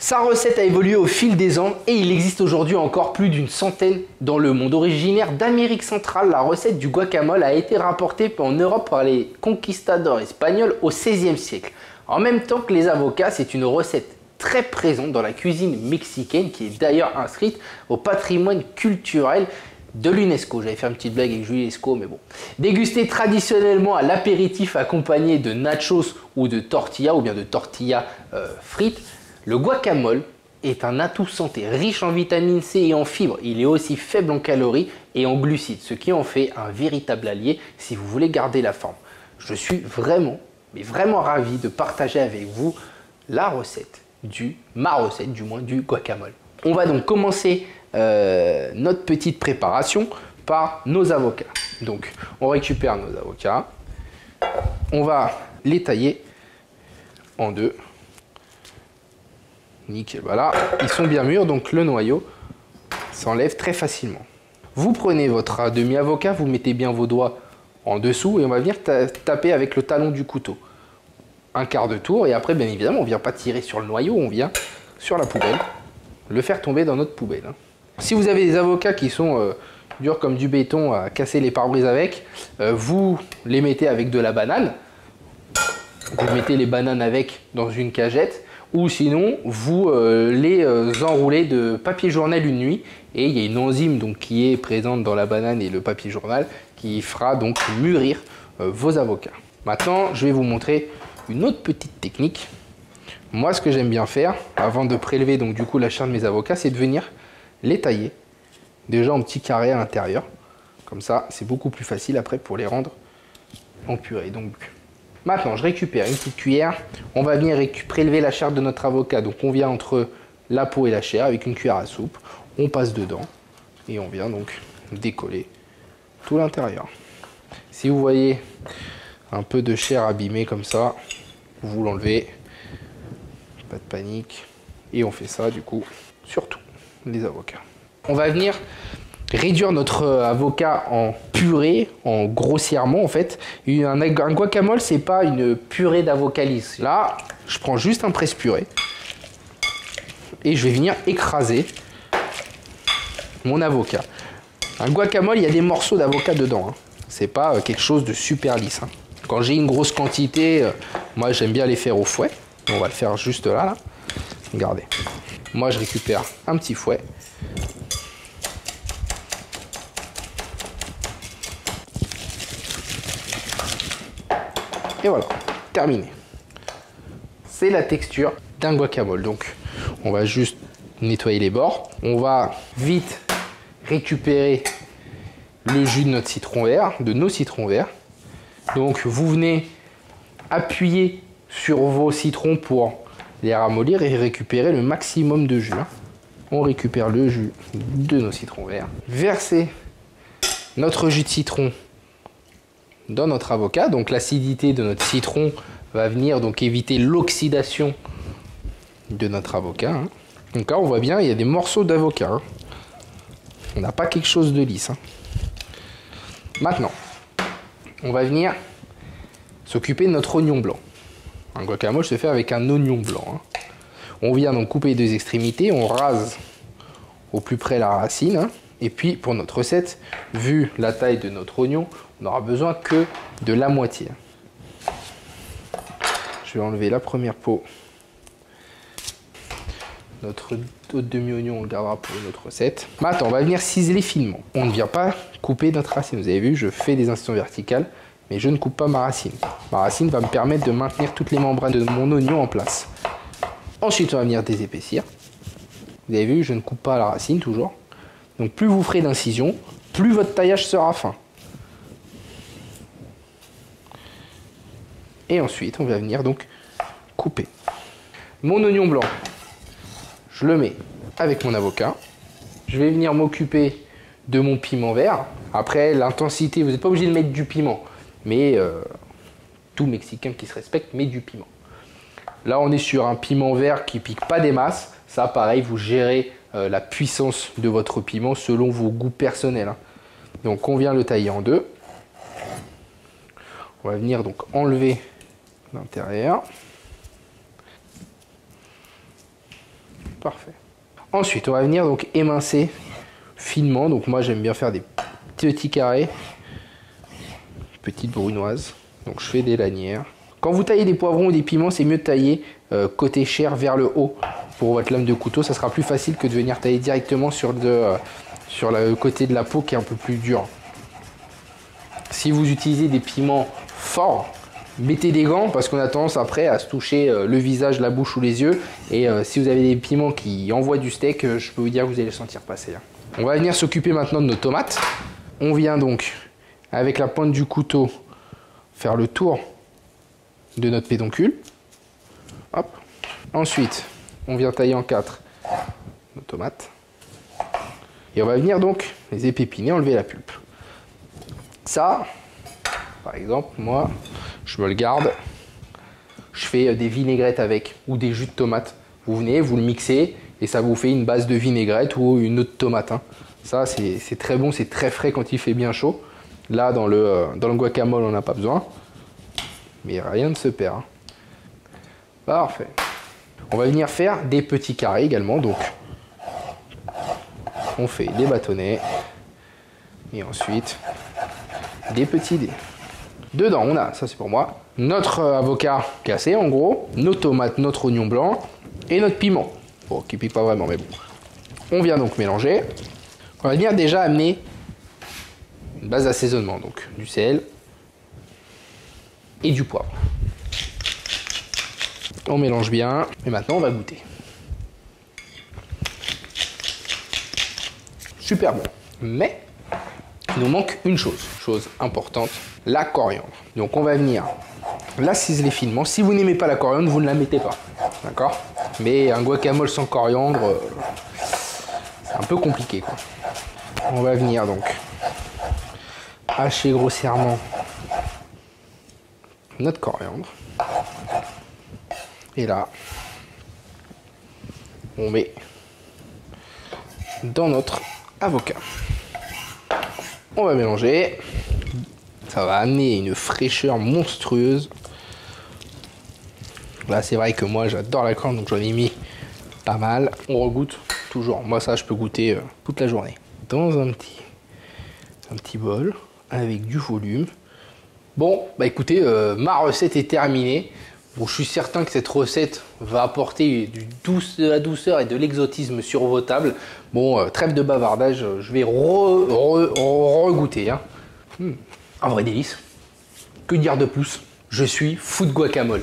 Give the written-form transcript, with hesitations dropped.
Sa recette a évolué au fil des ans et il existe aujourd'hui encore plus d'une centaine dans le monde. Originaire d'Amérique centrale, la recette du guacamole a été rapportée en Europe par les conquistadors espagnols au XVIe siècle. En même temps que les avocats, c'est une recette très présente dans la cuisine mexicaine qui est d'ailleurs inscrite au patrimoine culturel de l'UNESCO. J'avais fait une petite blague avec Julie Lescaut, mais bon. Dégusté traditionnellement à l'apéritif accompagné de nachos ou de tortillas ou bien de tortillas frites, le guacamole est un atout santé riche en vitamine C et en fibres. Il est aussi faible en calories et en glucides, ce qui en fait un véritable allié si vous voulez garder la forme. Je suis vraiment ravi de partager avec vous ma recette du guacamole. On va donc commencer notre petite préparation par nos avocats. Donc on récupère nos avocats, on va les tailler en deux. Nickel, voilà, ils sont bien mûrs, donc le noyau s'enlève très facilement. Vous prenez votre demi-avocat, vous mettez bien vos doigts en dessous et on va venir taper avec le talon du couteau. Un quart de tour et après, bien évidemment, on ne vient pas tirer sur le noyau, on vient sur la poubelle, le faire tomber dans notre poubelle. Si vous avez des avocats qui sont durs comme du béton à casser les pare-brises avec, vous les mettez avec de la banane. Vous mettez les bananes avec dans une cagette. Ou sinon, vous les enroulez de papier journal une nuit et il y a une enzyme donc, qui est présente dans la banane et le papier journal qui fera donc mûrir vos avocats. Maintenant, je vais vous montrer une autre petite technique. Moi, ce que j'aime bien faire, avant de prélever donc, du coup, la chair de mes avocats, c'est de venir les tailler déjà en petits carrés à l'intérieur. Comme ça, c'est beaucoup plus facile après pour les rendre en purée. Donc, maintenant, je récupère une petite cuillère. On va venir prélever la chair de notre avocat. Donc, on vient entre la peau et la chair avec une cuillère à soupe. On passe dedans et on vient donc décoller tout l'intérieur. Si vous voyez un peu de chair abîmée comme ça, vous l'enlevez. Pas de panique. Et on fait ça, du coup, sur tous les avocats. On va venir réduire notre avocat en purée, en grossièrement en fait. Un guacamole, c'est pas une purée d'avocat lisse. Là, je prends juste un presse-purée et je vais venir écraser mon avocat. Un guacamole, il y a des morceaux d'avocat dedans. Hein. C'est pas quelque chose de super lisse. Hein. Quand j'ai une grosse quantité, moi j'aime bien les faire au fouet. On va le faire juste là. Regardez. Moi, je récupère un petit fouet. Et voilà, terminé. C'est la texture d'un guacamole. Donc, on va juste nettoyer les bords. On va vite récupérer le jus de notre citron vert, de nos citrons verts. Donc, vous venez appuyer sur vos citrons pour les ramollir et récupérer le maximum de jus. On récupère le jus de nos citrons verts. Versez notre jus de citron dans notre avocat. Donc l'acidité de notre citron va venir donc éviter l'oxydation de notre avocat. Hein. Donc là on voit bien il y a des morceaux d'avocat. Hein. On n'a pas quelque chose de lisse. Hein. Maintenant, on va venir s'occuper de notre oignon blanc. Un guacamole se fait avec un oignon blanc. Hein. On vient donc couper les deux extrémités, on rase au plus près la racine. Hein. Et puis pour notre recette, vu la taille de notre oignon, on n'aura besoin que de la moitié. Je vais enlever la première peau. Notre autre demi-oignon, on le gardera pour une autre recette. Maintenant, on va venir ciseler finement. On ne vient pas couper notre racine. Vous avez vu, je fais des incisions verticales, mais je ne coupe pas ma racine. Ma racine va me permettre de maintenir toutes les membranes de mon oignon en place. Ensuite, on va venir désépaissir. Vous avez vu, je ne coupe pas la racine toujours. Donc plus vous ferez d'incision, plus votre taillage sera fin. Et ensuite, on va venir donc couper. Mon oignon blanc, je le mets avec mon avocat. Je vais venir m'occuper de mon piment vert. Après, l'intensité, vous n'êtes pas obligé de mettre du piment. Mais tout Mexicain qui se respecte met du piment. Là, on est sur un piment vert qui pique pas des masses. Ça, pareil, vous gérez la puissance de votre piment selon vos goûts personnels. Hein. Donc, on vient le tailler en deux. On va venir donc enlever l'intérieur. Parfait. Ensuite, on va venir donc émincer finement. Donc moi, j'aime bien faire des petits carrés, petites brunoises. Donc je fais des lanières. Quand vous taillez des poivrons ou des piments, c'est mieux de tailler côté chair vers le haut pour votre lame de couteau. Ça sera plus facile que de venir tailler directement sur le côté de la peau qui est un peu plus dur. Si vous utilisez des piments forts, mettez des gants parce qu'on a tendance après à se toucher le visage, la bouche ou les yeux. Et si vous avez des piments qui envoient du steak, je peux vous dire que vous allez le sentir passer. On va venir s'occuper maintenant de nos tomates. On vient donc, avec la pointe du couteau, faire le tour de notre pédoncule. Hop. Ensuite, on vient tailler en 4 nos tomates. Et on va venir donc les épépiner, enlever la pulpe. Ça, par exemple, moi, je me le garde. Je fais des vinaigrettes avec ou des jus de tomate. Vous venez, vous le mixez et ça vous fait une base de vinaigrette ou une autre tomate. Ça, c'est très bon, c'est très frais quand il fait bien chaud. Là, dans le guacamole, on n'a pas besoin. Mais rien ne se perd. Parfait. On va venir faire des petits carrés également. Donc, on fait des bâtonnets. Et ensuite, des petits dés. Dedans, on a, ça c'est pour moi, notre avocat cassé en gros, nos tomates, notre oignon blanc et notre piment. Bon, qui pique pas vraiment, mais bon. On vient donc mélanger. On va venir déjà amener une base d'assaisonnement, donc du sel et du poivre. On mélange bien et maintenant on va goûter. Super bon, mais il nous manque une chose importante, la coriandre. Donc on va venir la ciseler finement. Si vous n'aimez pas la coriandre, vous ne la mettez pas, d'accord? Mais un guacamole sans coriandre, c'est un peu compliqué, quoi. On va venir donc hacher grossièrement notre coriandre. Et là, on met dans notre avocat. On va mélanger. Ça va amener une fraîcheur monstrueuse. Là, c'est vrai que moi, j'adore la coriandre, donc j'en ai mis pas mal. On regoute toujours. Moi, ça, je peux goûter toute la journée. Dans un petit bol avec du volume. Bon, bah écoutez, ma recette est terminée. Bon, je suis certain que cette recette va apporter de la douceur et de l'exotisme sur vos tables. Bon, trêve de bavardage, je vais regoûter. Hein. Un vrai délice. Que dire de plus? Je suis fou de guacamole.